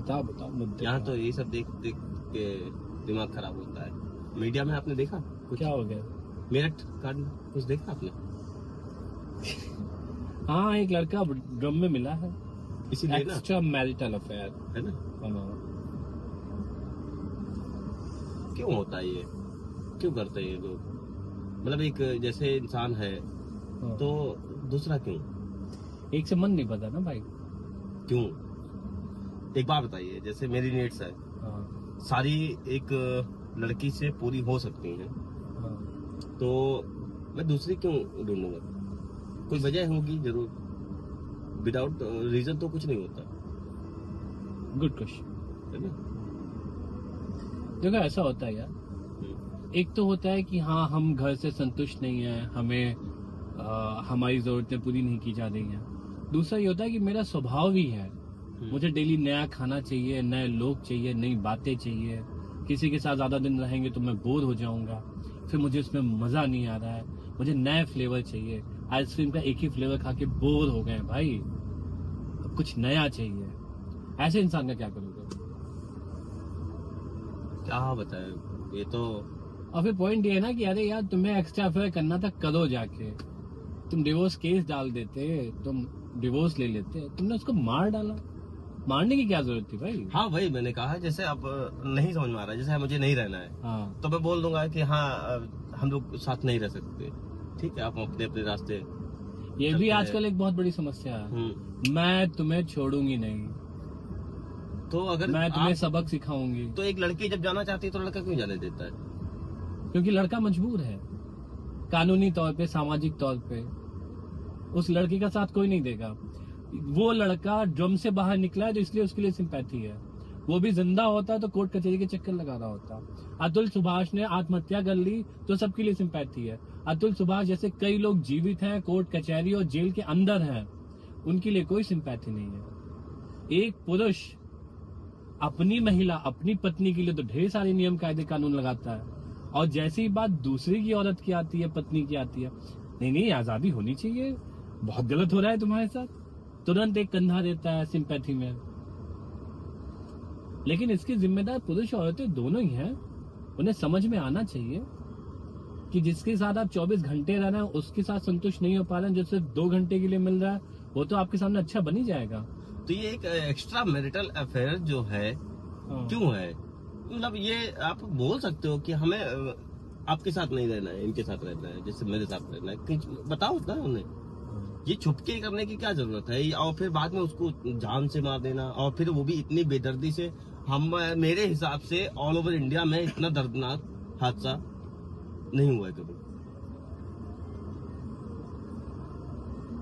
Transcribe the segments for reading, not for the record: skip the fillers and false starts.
बताओ मुद्दे। यहाँ तो ये सब देख देख के दिमाग खराब होता है। मीडिया में आपने देखा कुछ? क्या हो गया? मेरठ कांड कुछ देखा आपने? हाँ, एक लड़का ड्रम में मिला है, इसीलिए ना, एक्स्ट्रा मैरिटल अफेयर है ना? क्यों होता है ये? क्यों करते हैं ये लोग? मतलब एक जैसे इंसान है तो दूसरा क्यों? एक से मन नहीं पता ना भाई। क्यों? एक बात बताइए, जैसे मेरी नीड्स है, सारी एक लड़की से पूरी हो सकती हैं, तो मैं दूसरी क्यों ढूंढूंगा? कोई वजह होगी जरूर, विदाउट रीजन तो कुछ नहीं होता। Good question. है ना? देखो ऐसा होता है यार, एक तो होता है कि हाँ हम घर से संतुष्ट नहीं है, हमें हमारी जरूरतें पूरी नहीं की जा रही हैं। दूसरा ये होता है कि मेरा स्वभाव भी है, मुझे डेली नया खाना चाहिए, नए लोग चाहिए, नई बातें चाहिए। किसी के साथ ज्यादा दिन रहेंगे तो मैं बोर हो जाऊंगा, फिर मुझे उसमें मजा नहीं आ रहा है, मुझे नए फ्लेवर चाहिए। आइसक्रीम का एक ही फ्लेवर खा के बोर हो गए भाई, अब कुछ नया चाहिए। ऐसे इंसान का क्या करोगे? क्या बताए ये तो। और फिर पॉइंट ये है ना कि अरे यार तुम्हें एक्स्ट्रा अफेयर करना था, करो जाके। तुम डिवोर्स केस डाल देते, तुम डिवोर्स ले लेते, तुमने उसको मार डाला। मारने की क्या जरूरत थी भाई? हाँ वही मैंने कहा, जैसे अब नहीं समझ में आ रहा है, जैसे मुझे नहीं रहना है, हाँ, तो मैं बोल दूंगा कि हाँ हम लोग साथ नहीं रह सकते, ठीक है, आप अपने अपने रास्ते। ये भी आजकल एक बहुत बड़ी समस्या है। मैं तुम्हें छोड़ूंगी नहीं, तो अगर मैं तुम्हें सबक सिखाऊंगी। तो एक लड़की जब जाना चाहती है तो लड़का क्यों जाने देता है? क्योंकि लड़का मजबूर है, कानूनी तौर पे, सामाजिक तौर पे उस लड़की का साथ कोई नहीं देगा। वो लड़का ड्रम से बाहर निकला है तो इसलिए उसके लिए सिंपैथी है। वो भी जिंदा होता तो कोर्ट कचहरी के चक्कर लगा रहा होता। अतुल सुभाष ने आत्महत्या कर ली तो सबके लिए सिंपैथी है। अतुल सुभाष जैसे कई लोग जीवित हैं, कोर्ट कचहरी और जेल के अंदर हैं, उनके लिए कोई सिंपैथी नहीं है। एक पुरुष अपनी महिला, अपनी पत्नी के लिए तो ढेर सारे नियम कायदे कानून लगाता है, और जैसी बात दूसरी की औरत की आती है, पत्नी की आती है, नहीं आजादी होनी चाहिए, बहुत गलत हो रहा है तुम्हारे साथ, तुरंत एक कंधा देता है सिंपैथी में। लेकिन इसकी जिम्मेदार पुरुष और औरतें दोनों ही हैं। उन्हें समझ में आना चाहिए कि जिसके साथ आप 24 घंटे रह रहे हैं उसके साथ संतुष्ट नहीं हो पा रहे हैं, जो सिर्फ 2 घंटे के लिए मिल रहा है वो तो आपके सामने अच्छा बन ही जाएगा। तो ये एक एक्स्ट्रा मैरिटल अफेयर जो है क्यों है? मतलब ये आप बोल सकते हो कि हमें आपके साथ नहीं रहना है, इनके साथ रहना है, जैसे मेरे साथ रहना है, बताओ ना उन्हें। ये छुपके करने की क्या जरूरत है? और फिर बाद में उसको जान से मार देना, और फिर वो भी इतनी बेदर्दी से। मेरे हिसाब से ऑल ओवर इंडिया में इतना दर्दनाक हादसा नहीं हुआ है कभी।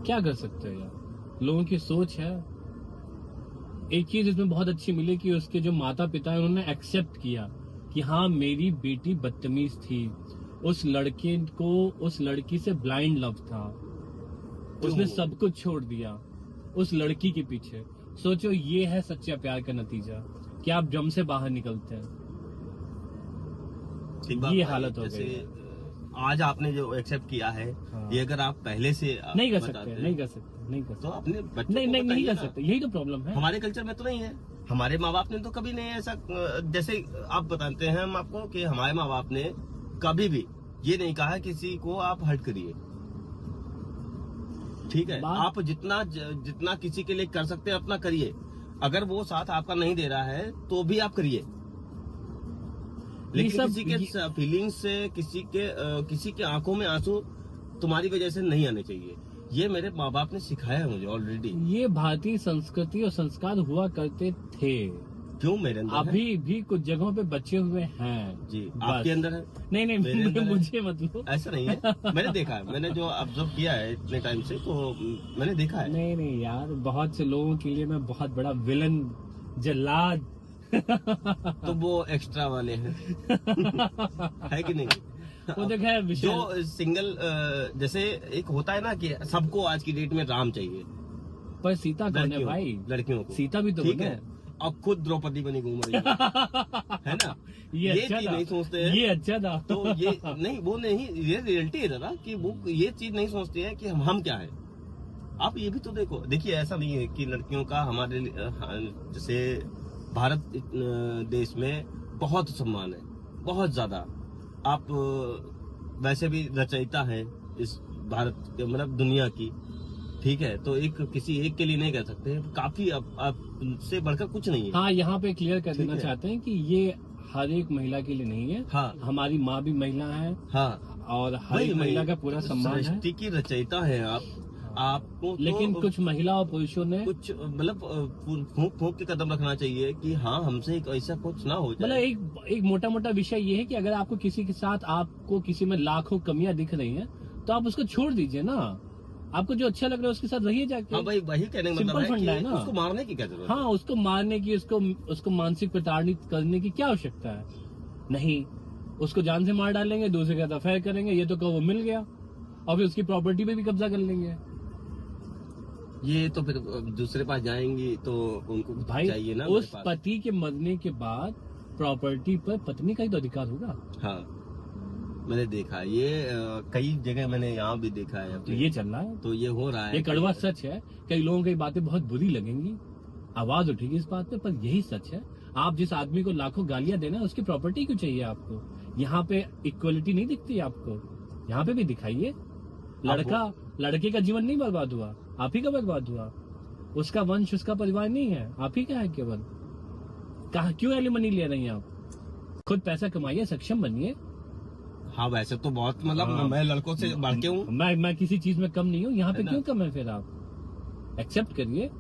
क्या कर सकते हो यार, लोगों की सोच है। एक चीज इसमें बहुत अच्छी मिली कि उसके जो माता पिता है उन्होंने एक्सेप्ट किया कि हाँ मेरी बेटी बदतमीज थी, उस लड़के को उस लड़की से ब्लाइंड लव था, उसने सब कुछ छोड़ दिया उस लड़की के पीछे। सोचो ये है सच्चा प्यार का नतीजा कि आप ड्रम से बाहर निकलते हैं। ये हालत हो गई। आज आपने जो एक्सेप्ट किया है, हाँ। ये अगर आप पहले से नहीं कर सकते तो अपने बच्चों नहीं कर सकते, यही तो प्रॉब्लम है। हमारे कल्चर में तो नहीं है। हमारे माँ बाप ने तो कभी नहीं ऐसा, जैसे आप बताते हैं हम आपको कि हमारे माँ बाप ने कभी भी ये नहीं कहा किसी को आप हर्ट करिए, ठीक है, आप जितना किसी के लिए कर सकते हैं अपना करिए। अगर वो साथ आपका नहीं दे रहा है तो भी आप करिए, लेकिन किसी के फीलिंग्स से, किसी के आंखों में आंसू तुम्हारी वजह से नहीं आने चाहिए। ये मेरे माँ बाप ने सिखाया है मुझे ऑलरेडी। ये भारतीय संस्कृति और संस्कार हुआ करते थे। क्यों मेरे अंदर अभी भी कुछ जगहों पे बचे हुए हैं जी। आपके अंदर है? नहीं मुझे मतलब ऐसा नहीं है। मैंने देखा है, मैंने जो ऑब्जर्व किया है इतने टाइम से, तो मैंने देखा है। नहीं यार, बहुत से लोगों के लिए मैं बहुत बड़ा विलन, जल्लाद तो वो एक्स्ट्रा वाले हैं है कि नहीं? वो देखा है जो सिंगल, जैसे एक होता है ना कि सबको आज की डेट में राम चाहिए, पर सीता कौन है भाई? लड़कियों को सीता भी तो ठीक है, अब खुद द्रौपदी बनी घूम रही है ना? ये अच्छा चीज नहीं सोचते हैं। ये अच्छा था। तो ये नहीं, वो नहीं, ये रियलिटी है ना कि वो ये चीज नहीं सोचते हैं कि हम क्या है। आप ये भी तो देखिए, ऐसा नहीं है कि लड़कियों का हमारे जैसे भारत देश में बहुत सम्मान है, बहुत ज्यादा। आप वैसे भी रचयिता हैं इस भारत के, मतलब दुनिया की, ठीक है। तो एक किसी एक के लिए नहीं कह सकते, काफी आपसे बढ़कर कुछ नहीं है। हाँ, यहाँ पे क्लियर कर ठीक देना है। चाहते हैं कि ये हर एक महिला के लिए नहीं है। हाँ हमारी माँ भी महिला है हाँ, और हर वही एक महिला का पूरा सम्मान है। सृष्टि की रचयिता है आप। आपको तो लेकिन कुछ महिला और पुरुषों ने कुछ मतलब फूंक फूंक के कदम रखना चाहिए कि हाँ, हमसे एक ऐसा कुछ ना हो मतलब जाए। एक मोटा मोटा विषय ये है कि अगर आपको किसी के साथ आपको किसी में लाखों कमियां दिख रही हैं तो आप उसको छोड़ दीजिए ना। आपको जो अच्छा लग रहा है उसके साथ रहिए जाके। हाँ भाई, वही कहने का सिंपल मतलब है फंडा है कि ना। उसको मारने की क्या जरूरत है? हाँ, उसको मारने की, उसको मानसिक प्रताड़ित करने की क्या आवश्यकता है? नहीं, उसको जान से मार डालेंगे, दूसरे के साथ अफेयर करेंगे, ये तो कहो वो मिल गया, और फिर उसकी प्रॉपर्टी पे भी कब्जा कर लेंगे। ये तो फिर दूसरे पास जाएंगी तो उनको कुछ भाई चाहिए ना उस मेरे पास। पति के मरने के बाद प्रॉपर्टी पर पत्नी का ही तो अधिकार होगा। हाँ, मैंने देखा ये कई जगह मैंने यहाँ भी देखा है तो अपने। ये चल रहा है, तो ये हो रहा है ये कि- कड़वा सच है। कई लोगों को ये बातें बहुत बुरी लगेंगी, आवाज उठेगी इस बात पे, पर यही सच है। आप जिस आदमी को लाखों गालियां देना है, उसकी प्रॉपर्टी क्यों चाहिए आपको? यहाँ पे इक्वलिटी नहीं दिखती आपको? यहाँ पे भी दिखाइए। लड़के का जीवन नहीं बर्बाद हुआ, आप ही का बर्बाद हुआ। उसका वंश, उसका परिवार नहीं है, आप ही का है केवल। कहा क्यों एलिमनी ले रही हैं आप? खुद पैसा कमाइए, सक्षम बनिए। हाँ, वैसे तो बहुत मतलब हाँ। मैं लड़कों से बढ़ के हूँ। मैं किसी चीज में कम नहीं हूँ, यहाँ पे है ना? क्यों कम है? फिर आप एक्सेप्ट करिए।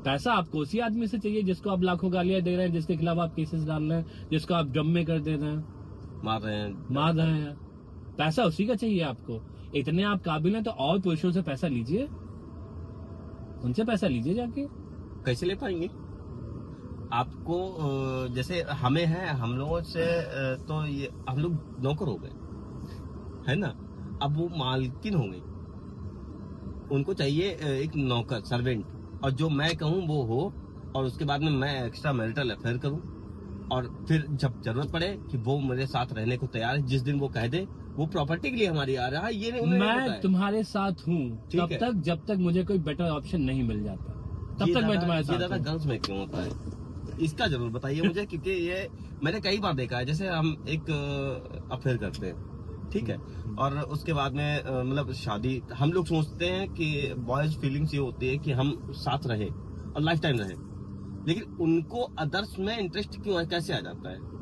पैसा आपको उसी आदमी से चाहिए जिसको आप लाखों गालियां दे रहे हैं, जिसके खिलाफ आप केसेस डाल रहे हैं, जिसको आप ड्रम में कर दे रहे हैं, मार रहे हैं। पैसा उसी का चाहिए आपको। इतने आप काबिल हैं तो और पुरुषों से पैसा लीजिए, उनसे पैसा लीजिए जाके। कैसे ले पाएंगे? आपको जैसे हमें है, हम लोगों से तो ये हम लोग नौकर हो गए, है ना। अब वो मालकिन हो गई, उनको चाहिए एक नौकर, सर्वेंट, और जो मैं कहूँ वो हो, और उसके बाद में मैं एक्स्ट्रा मैरिटल अफेयर करूँ, और फिर जब जरूरत पड़े कि वो मेरे साथ रहने को तैयार है, जिस दिन वो कह दे वो प्रॉपर्टी के लिए हमारी आ रहा है, ये नहीं उन्हें नहीं पता मैं है। तुम्हारे साथ हूँ ठीक तब है। तक, जब तक मुझे कोई बेटर ऑप्शन नहीं मिल जाता, तब ये तक मैं दादा- तुम्हारे ये साथ दादा हूँ। गर्ल्स में क्यों होता है? इसका जरूर बताइए मुझे, क्योंकि ये मैंने कई बार देखा है। जैसे हम एक अफेयर करते हैं, ठीक है, और उसके बाद में मतलब शादी, हम लोग सोचते हैं कि बॉयज फीलिंग्स ये होती है कि हम साथ रहे और लाइफ टाइम रहे, लेकिन उनको अदर्स में इंटरेस्ट क्यों है, कैसे आ जाता है?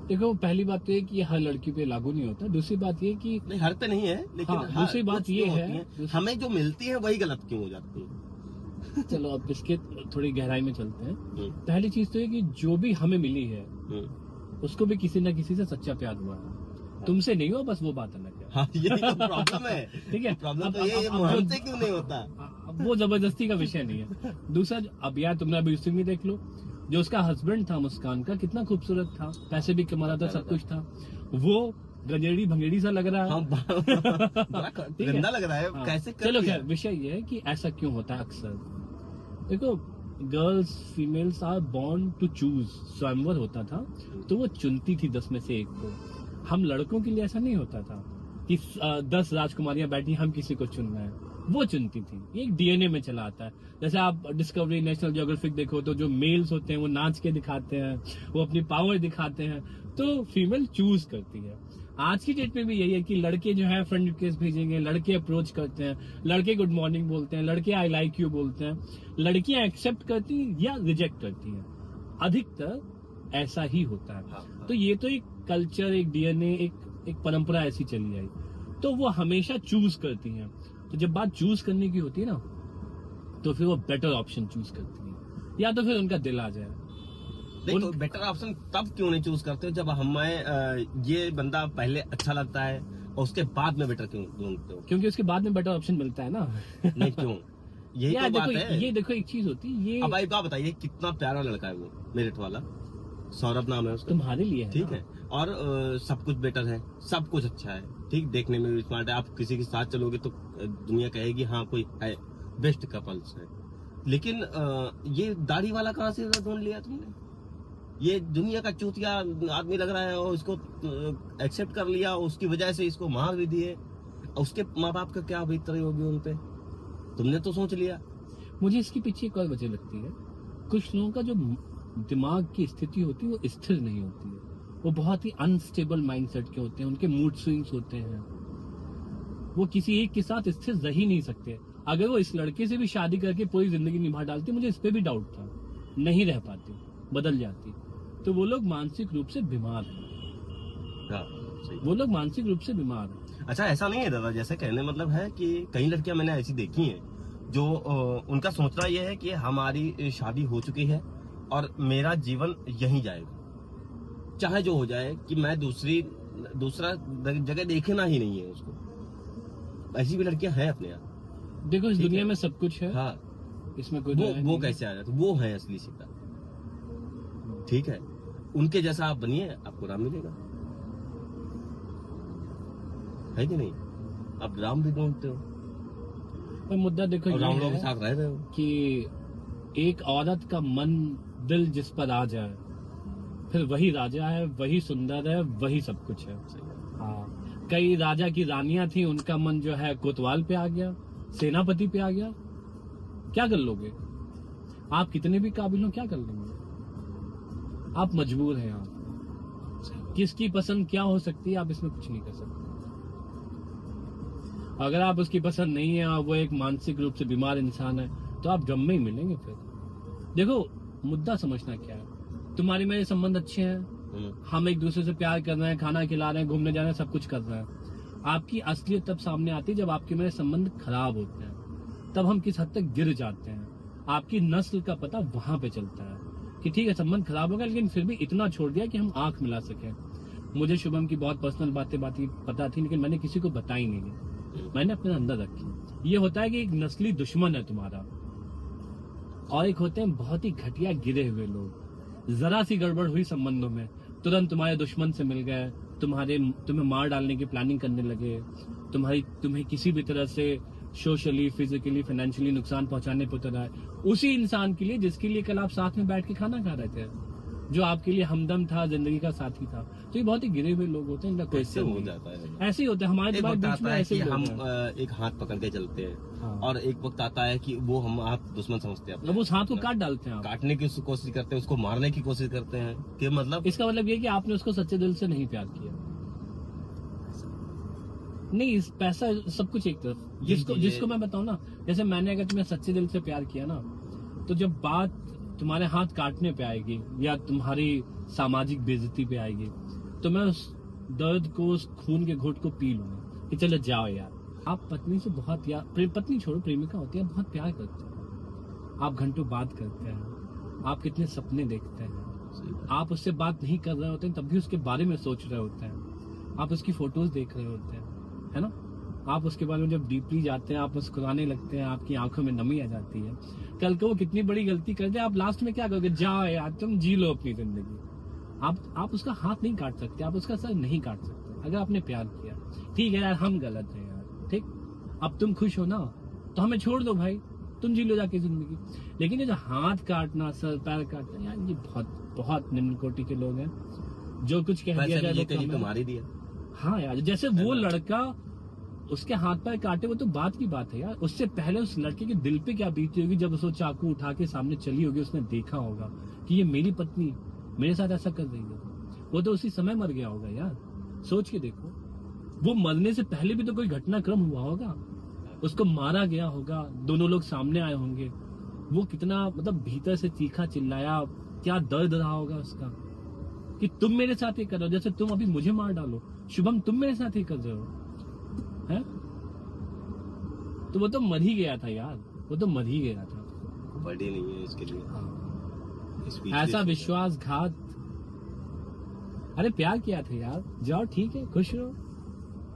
देखो, पहली बात तो ये कि ये हर लड़की पे लागू नहीं होता। दूसरी बात ये कि नहीं, हर पे नहीं है, लेकिन हाँ, दूसरी बात कुछ ये जो है, होती हैं, दूसरी- हमें जो मिलती है वही गलत क्यों हो जाती है? चलो अब इसके थोड़ी गहराई में चलते हैं। हम्म, पहली चीज तो ये कि जो भी हमें मिली है हम्म। उसको भी किसी न किसी से सच्चा प्यार हुआ है। तुमसे नहीं हुआ, बस वो बात अलग है। हाँ, यही तो प्रॉब्लम है। ठीक है। प्रॉब्लम तो अब- ये अब- अब- हमसे क्यों नहीं होता? अब वो जबरदस्ती का विषय नहीं है। दूसरा, अब यार तुमने अभी उसी में देख लो, जो उसका हस्बैंड था मुस्कान का, कितना खूबसूरत था, पैसे भी कमा रहा था, सब कुछ था। वो गंजेड़ी भंगेड़ी सा लग रहा है। हाँ, बड़ा ठीक है। गंदा लग रहा है। हाँ, कैसे कर चलो दिया? खैर, विषय ये है कि ऐसा क्यों होता है अक्सर। देखो, girls, females are born to choose. स्वयंवर होता था तो वो चुनती थी 10 में से एक को। हम लड़कों के लिए ऐसा नहीं होता था कि 10 राजकुमारियां बैठी, हम किसी को चुन रहे हैं। वो चुनती थी। ये एक डीएनए में चला आता है। जैसे आप डिस्कवरी, नेशनल ज्योग्राफिक देखो तो जो मेल्स होते हैं वो नाच के दिखाते हैं, वो अपनी पावर दिखाते हैं, तो फीमेल चूज करती है। आज की डेट में भी यही है कि लड़के जो है फ्रेंड रिक्वेस्ट भेजेंगे, लड़के अप्रोच करते हैं, लड़के गुड मॉर्निंग बोलते हैं, लड़के आई लाइक यू बोलते हैं, लड़कियां एक्सेप्ट करती हैं या रिजेक्ट करती हैं। अधिकतर ऐसा ही होता है। हाँ। तो ये तो एक कल्चर, एक डीएनए, एक परंपरा ऐसी चली आई, तो वो हमेशा चूज करती हैं। तो जब बात चूज करने की होती है ना, तो फिर वो बेटर ऑप्शन चूज करती है, या तो फिर उनका दिल आ जाए। नहीं, तो बेटर ऑप्शन तब क्यों नहीं चूज करते हो जब हमें ये बंदा पहले अच्छा लगता है और उसके बाद में बेटर क्यों ढूंढते हो? क्योंकि उसके बाद में बेटर ऑप्शन मिलता है ना। नहीं, क्यों? यही यार तो बात देखो, है। ये देखो, एक चीज होती है ये अब भाई बात बताइए, कितना प्यारा लड़का है वो, मेरिट वाला, सौरभ नाम है उसका, तुम्हारे लिए है ठीक ना। है, और सब कुछ बेटर है, सब कुछ अच्छा है, ठीक, देखने में भी स्मार्ट है। आप किसी के साथ चलोगे तो दुनिया कहेगी हाँ कोई है, बेस्ट कपल्स है। लेकिन ये दाढ़ी वाला कहाँ से ढूंढ लिया तुमने? ये दुनिया का चूतिया आदमी लग रहा है और इसको एक्सेप्ट कर लिया, उसकी वजह से इसको मार भी दिए। और उसके माँ बाप का क्या बीत रही होगी उन पे, तुमने तो सोच लिया। मुझे इसके पीछे एक और वजह लगती है कुछ लोगों का जो दिमाग की स्थिति होती है वो स्थिर नहीं होती है, वो बहुत ही अनस्टेबल माइंडसेट के होते हैं, उनके मूड स्विंग्स होते हैं, वो किसी एक के साथ स्थिर रह ही नहीं सकते। अगर वो इस लड़के से भी शादी करके पूरी जिंदगी निभा डालती, मुझे इस पे भी डाउट था, नहीं रह पाती, बदल जाती। तो वो लोग मानसिक रूप से बीमार हैं, हाँ, सही। वो लोग मानसिक रूप से बीमार हैं। अच्छा, ऐसा नहीं है दादा, जैसे कहने मतलब है कि कई लड़कियां मैंने ऐसी देखी हैं जो उनका सोचना यह है कि हमारी शादी हो चुकी है और मेरा जीवन यहीं जाएगा, चाहे जो हो जाए, कि मैं दूसरा जगह देखना ही नहीं है उसको। ऐसी भी लड़कियां हैं अपने यहाँ। देखो, इस ठीक दुनिया है। में सब कुछ है, हाँ, इसमें कोई वो दो राय नहीं है। कैसे आ जाते, वो है असली सीता। ठीक है, उनके जैसा आप बनिए, आपको राम मिलेगा, है कि नहीं? आप राम भी ढूंढते हो पर मुद्दा देखो और ये राम लोगों के है साथ रह रहे हो। कि एक औरत का मन दिल जिस पर आ जाए, फिर वही राजा है, वही सुंदर है, वही सब कुछ है। हाँ, कई राजा की रानियां थी, उनका मन जो है कोतवाल पे आ गया, सेनापति पे आ गया। क्या कर लोगे? आप कितने भी काबिल हो, क्या कर लेंगे? आप मजबूर हैं। आप किसकी पसंद क्या हो सकती है, आप इसमें कुछ नहीं कर सकते। अगर आप उसकी पसंद नहीं है और वो एक मानसिक रूप से बीमार इंसान है, तो आप ड्रम में ही मिलेंगे। फिर देखो, मुद्दा समझना क्या है। तुम्हारे मेरे संबंध अच्छे हैं, हम एक दूसरे से प्यार कर रहे हैं, खाना खिला रहे हैं, घूमने जा रहे हैं, सब कुछ कर रहे हैं। आपकी असलियत तब सामने आती है जब आपके मेरे संबंध खराब होते हैं, तब हम किस हद तक गिर जाते हैं। आपकी नस्ल का पता वहां पे चलता है कि ठीक है, संबंध खराब हो गया, लेकिन फिर भी इतना छोड़ दिया कि हम आंख मिला सके। मुझे शुभम की बहुत पर्सनल बातें पता थी, लेकिन मैंने किसी को बताई नहीं, मैंने अपने अंदर रखी। ये होता है कि एक नस्ली दुश्मन है तुम्हारा, और एक होते हैं बहुत ही घटिया गिरे हुए लोग। जरा सी गड़बड़ हुई संबंधों में, तुरंत तुम्हारे दुश्मन से मिल गए, तुम्हें मार डालने की प्लानिंग करने लगे, तुम्हें किसी भी तरह से सोशली, फिजिकली, फाइनेंशियली नुकसान पहुंचाने पर उतर आए। उसी इंसान के लिए जिसके लिए कल आप साथ में बैठ के खाना खा रहे थे, जो आपके लिए हमदम था, जिंदगी का साथी था। तो ये बहुत ही गिरे हुए लोग होते हैं, इनका क्वेश्चन हो नहीं जाता है। ऐसे ही होता है हमारे एक तुम्हारे वक्त बीच आता में, है ऐसे कि ही हम लोग हैं। एक हाथ पकड़ के चलते हैं, हाँ। और एक वक्त आता है कि वो हम हाथ दुश्मन समझते हैं अपना। अब उस हाथ को काट डालते हैं आप। काटने की कोशिश करते हैं, उसको मारने की कोशिश करते हैं, कि मतलब इसका मतलब ये कि आपने उसको सच्चे दिल से नहीं प्यार किया। नहीं, इस पैसा सब कुछ एक तरफ। जिसको मैं बताऊं ना, जैसे मैंने अगर तुम्हें सच्चे दिल से प्यार किया ना, तो जब बात तुम्हारे हाथ काटने पे आएगी या तुम्हारी सामाजिक बेइज्जती पे आएगी, तो मैं उस दर्द को, उस खून के घोट को पी लूंगा कि चलो जाओ यार। आप पत्नी से बहुत, या पत्नी छोड़ो, प्रेमिका होती है, बहुत प्यार करते हैं, आप घंटों बात करते हैं, आप कितने सपने देखते हैं, आप उससे बात नहीं कर रहे होते हैं तब भी उसके बारे में सोच रहे होते हैं, आप उसकी फोटोज देख रहे होते हैं, है ना? आप उसके बारे में जब डीपली जाते हैं, आप मुस्कुराने लगते हैं, आपकी आंखों में नमी आ जाती है। कल को वो कितनी बड़ी गलती कर दे, आप लास्ट में क्या करोगे? जाओ यार, तुम जी लो अपनी जिंदगी। आप उसका हाथ नहीं काट सकते, आप उसका सर नहीं काट सकते अगर आपने प्यार किया। ठीक है यार, हम गलत हैं यार, ठीक, अब तुम खुश हो ना, तो हमें छोड़ दो भाई, तुम जी लो जाके जिंदगी। लेकिन ये जो हाथ काटना, सर पैर काटना, यार ये बहुत बहुत निम्न कोटि के लोग हैं। जो कुछ कह दिया जाए वो तो मार ही दिया। हाँ यार, जैसे वो लड़का उसके हाथ पैर काटे, वो तो बात की बात है यार। उससे पहले उस लड़के के दिल पे क्या बीती होगी जब उसको चाकू उठा के सामने चली होगी, उसने देखा होगा कि ये मेरी पत्नी मेरे साथ ऐसा कर रही है। वो तो उसी समय मर गया होगा यार, सोच के देखो। वो मरने से पहले भी तो कोई घटनाक्रम हुआ होगा, उसको मारा गया होगा, दोनों लोग सामने आए होंगे, वो कितना मतलब भीतर से तीखा चिल्लाया, क्या दर्द रहा होगा उसका कि तुम मेरे साथ ही कर रहे हो, जैसे तुम अभी मुझे मार डालो शुभम, तुम मेरे साथ ही कर रहे हो, है? तो वो तो मर ही गया था यार, वो तो मर ही गया था। बर्थडे नहीं है इसके लिए। हाँ। ऐसा विश्वासघात, अरे प्यार किया था यार, जाओ ठीक है, खुश रहो,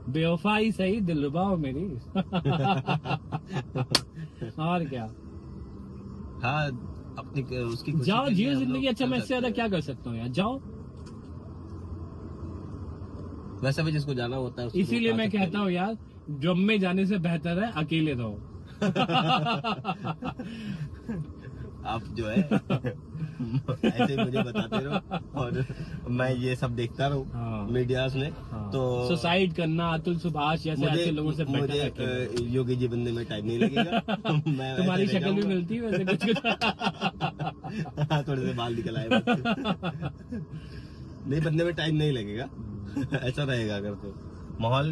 बेवफाई सही, दिलरुबाओ मेरी। और क्या, हाँ, अपनी उसकी जाओ जियो जिंदगी। अच्छा, मैं इससे ज्यादा क्या कर सकता हूँ यार, जाओ। वैसा भी जिसको जाना होता है, इसीलिए मैं कहता हूँ यार, ड्रम में जाने से बेहतर है अकेले रहो। आप जो है ऐसे ही मुझे बताते रहो और मैं ये सब देखता रहूं हाँ। मीडियाज में। हाँ। तो सुसाइड करना, अतुल सुभाष जैसे ऐसे लोगों से बेटर है कि योगी जी बनने में टाइम नहीं लगेगा। मैं तुम्हारी ऐसे रह शक्ल भी जाऊंगा। मिलती है वैसे कुछ कुछ। हाँ, थोड़े से बाल निकल आए बस। नहीं बनने में टाइम नहीं लगेगा। ऐसा रहेगा अगर तो माहौल